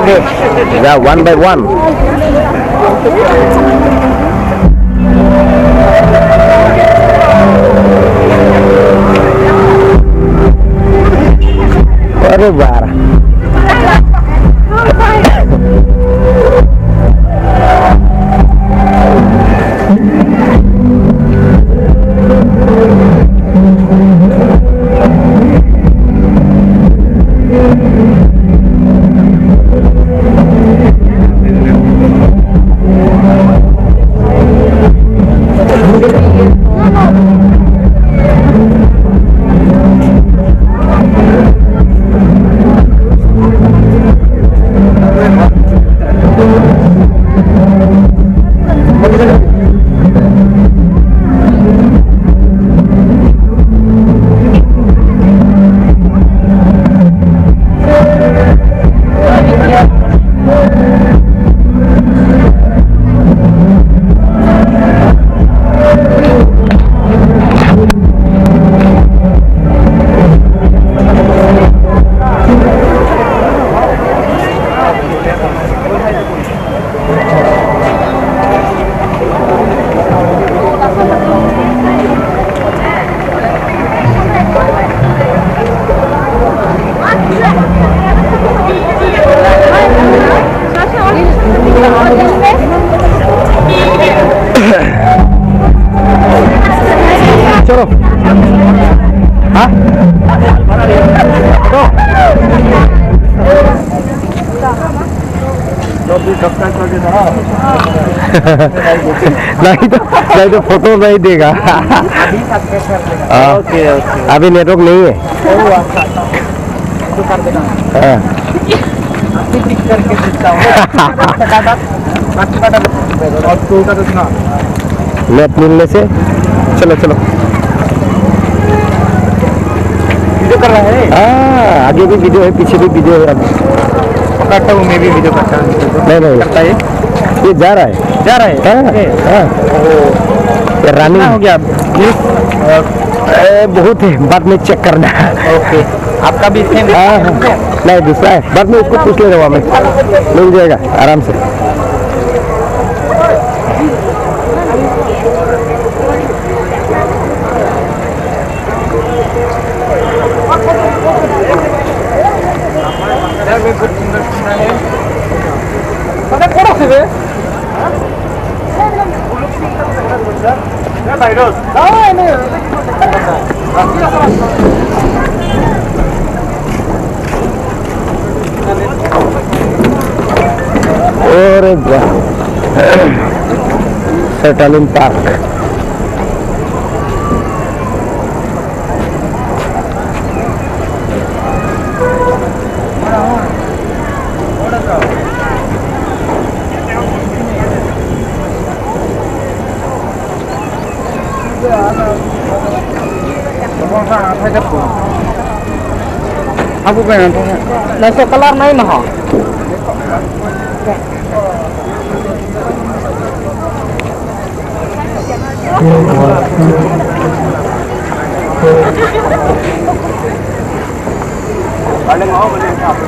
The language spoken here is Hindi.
Okay, yeah, one by one. अरे बार चलो हाँ नहीं तो फोटो नहीं देगा। ओके अभी नेटवर्क नहीं है। नेट मिलने से चलो चलो वीडियो कर रहा है। हाँ आगे भी वीडियो है पीछे भी वीडियो है। करता हूँ मैं भी वीडियो करता हूँ। नहीं करता है ये जा रहा है। हाँ रनिंग हो गया बहुत है बाद में चेक करना। ओके आपका भी सेम? हाँ नहीं दूसरा है बाद में उसको पूछ ले रहा मैं मिल जाएगा आराम से। अरे वाह सेटलिन park aku pengen nah sekelar main mah paling mau beli apa